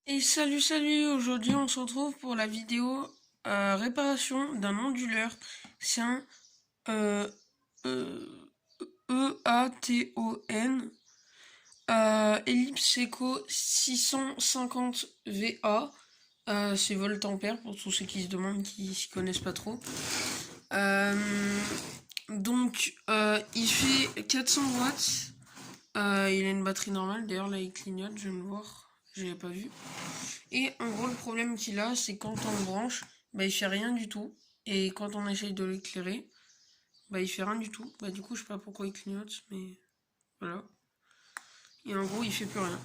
Et salut, aujourd'hui on se retrouve pour la vidéo réparation d'un onduleur. C'est un euh, euh, EATON Ellipse Echo 650 VA. C'est volt ampère pour tous ceux qui se demandent, qui s'y connaissent pas trop. Il fait 400 watts. Il a une batterie normale, d'ailleurs là il clignote, je viens de voir, j'avais pas vu. Et en gros le problème qu'il a, c'est quand on le branche, bah il fait rien du tout. Et quand on essaye de l'éclairer, bah il fait rien du tout. Bah du coup je sais pas pourquoi il clignote, mais voilà. Et en gros il fait plus rien.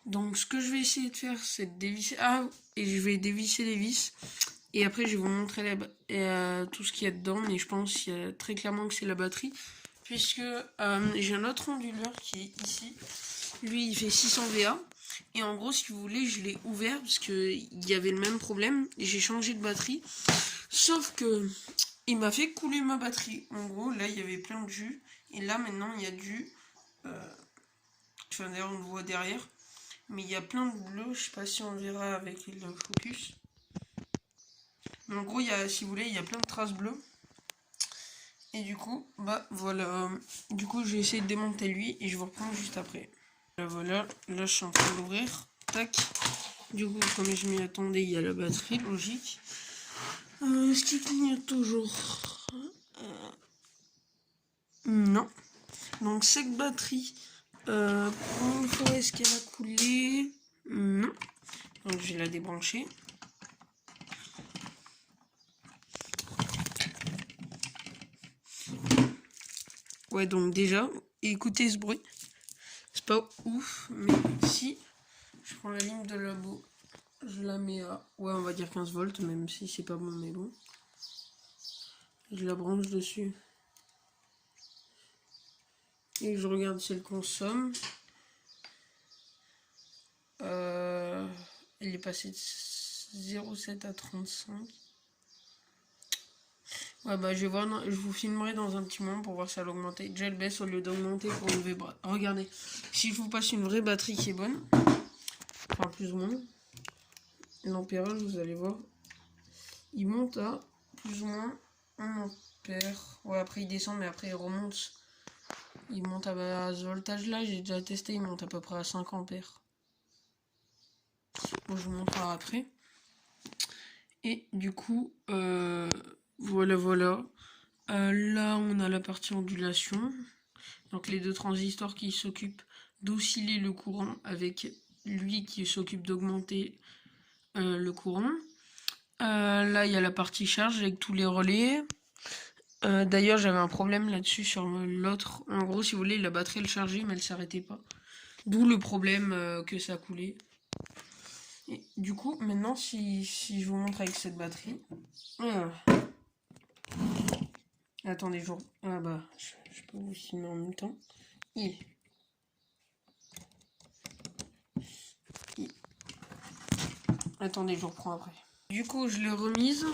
Donc ce que je vais essayer de faire, c'est de dévisser. Ah, et je vais dévisser les vis. Et après je vais vous montrer tout ce qu'il y a dedans, mais je pense qu'il y a très clairement que c'est la batterie. Puisque j'ai un autre onduleur qui est ici. Lui il fait 600 VA. Et en gros, si vous voulez, je l'ai ouvert parce qu'il y avait le même problème. J'ai changé de batterie. Sauf que il m'a fait couler ma batterie. En gros, là, il y avait plein de jus. Et là, maintenant, il y a du jus. Enfin, d'ailleurs, on le voit derrière. Mais il y a plein de bleu. Je sais pas si on verra avec le focus. Mais en gros, si vous voulez, il y a plein de traces bleues. Et du coup, bah voilà. Du coup, je vais essayer de démonter lui et je vous reprends juste après. Voilà, là je suis en train d'ouvrir. Tac. Du coup, comme je m'y attendais, il y a la batterie, logique. Est-ce qu'il clignote toujours Non. Donc cette batterie, pour une fois, est-ce qu'elle a coulé? Non. Donc je vais la débrancher. Ouais, donc déjà, écoutez ce bruit. C'est pas ouf, mais si je prends la ligne de labo, je la mets à, ouais, on va dire 15 volts, même si c'est pas bon, mais bon. Je la branche dessus. Et je regarde si elle consomme. Elle est passée de 0,7 à 35. Ouais, bah je vais voir, je vous filmerai dans un petit moment pour voir si elle a augmenté. Déjà elle baisse au lieu d'augmenter pour une vraie. Regardez, si je vous passe une vraie batterie qui est bonne, enfin plus ou moins, l'ampérage, vous allez voir, il monte à plus ou moins 1 ampère. Ouais, après il descend, mais après il remonte. Il monte à ce voltage-là, j'ai déjà testé, il monte à peu près à 5 ampères. Bon, je vous montrerai après. Et du coup, voilà. Là, on a la partie ondulation. Donc les deux transistors qui s'occupent d'osciller le courant avec lui qui s'occupe d'augmenter le courant. Là, il y a la partie charge avec tous les relais. D'ailleurs, j'avais un problème là-dessus sur l'autre. En gros, si vous voulez, la batterie elle chargeait, mais elle s'arrêtait pas. D'où le problème que ça coulait. Et du coup, maintenant, si je vous montre avec cette batterie. Attendez, ah bah, je peux vous filmer en même temps. Attendez, je reprends après. Du coup, je l'ai remise.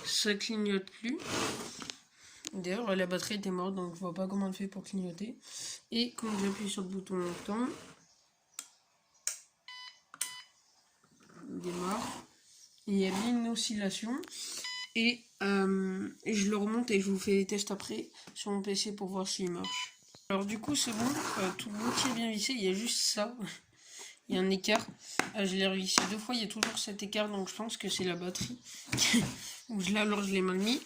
Ça clignote plus. D'ailleurs, la batterie était morte, donc je vois pas comment elle fait pour clignoter. Et quand j'appuie sur le bouton longtemps, il démarre. Il y a bien une oscillation. Et je le remonte et je vous fais les tests après sur mon PC pour voir s'il marche. Alors du coup, c'est bon. Tout le boîtier est bien vissé. Il y a juste ça. Il y a un écart. Je l'ai revissé 2 fois, il y a toujours cet écart, donc je pense que c'est la batterie. Alors je l'ai mal mis.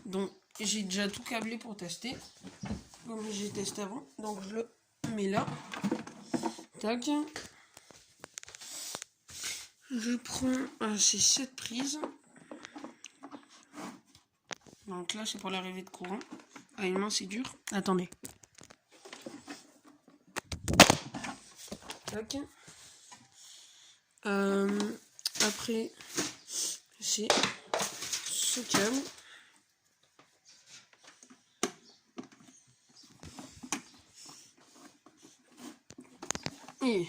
Donc j'ai déjà tout câblé pour tester. Comme j'ai testé avant. Donc je le mets là. Tac. Je prends ces 7 prises. Donc là c'est pour l'arrivée de courant. Ah, une main c'est dur. Attendez. Tac. Après c'est ce câble. Et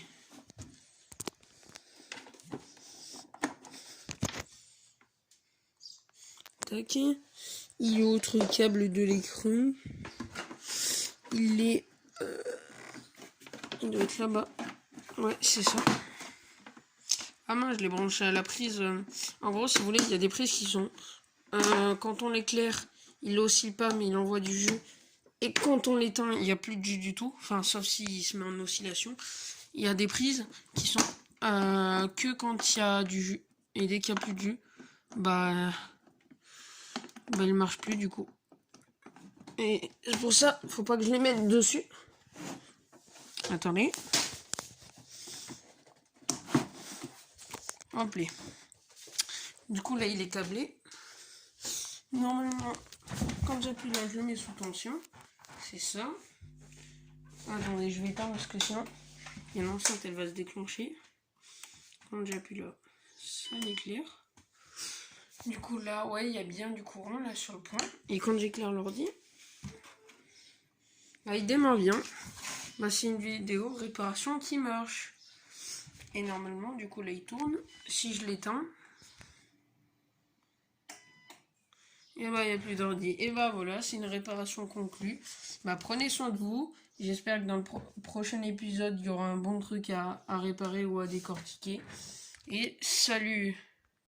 tac. Il y a autre câble de l'écran. Il doit être là-bas. Ouais, c'est ça. Ah mince, je l'ai branché à la prise. En gros, si vous voulez, il y a des prises qui sont... quand on l'éclaire, il oscille pas, mais il envoie du jus. Et quand on l'éteint, il n'y a plus de jus du tout. Enfin, sauf s'il se met en oscillation. Il y a des prises qui sont que quand il y a du jus. Et dès qu'il n'y a plus de jus, bah il marche plus du coup. Et c'est pour ça, faut pas que je les mette dessus. Attendez. Hop là. Du coup là il est câblé. Normalement, quand j'appuie là, je le mets sous tension. C'est ça. Attendez, je vais éteindre parce que sinon, il y a une enceinte, elle va se déclencher. Quand j'appuie là, ça l'éclaire. Du coup là, ouais, il y a bien du courant là sur le point. Et quand j'éclaire l'ordi, bah, il démarre bien. Bah, c'est une vidéo réparation qui marche. Et normalement, du coup là, il tourne. Si je l'éteins, et bah, il n'y a plus d'ordi. Et bah voilà, c'est une réparation conclue. Bah, prenez soin de vous. J'espère que dans le prochain épisode, il y aura un bon truc à réparer ou à décortiquer. Et salut!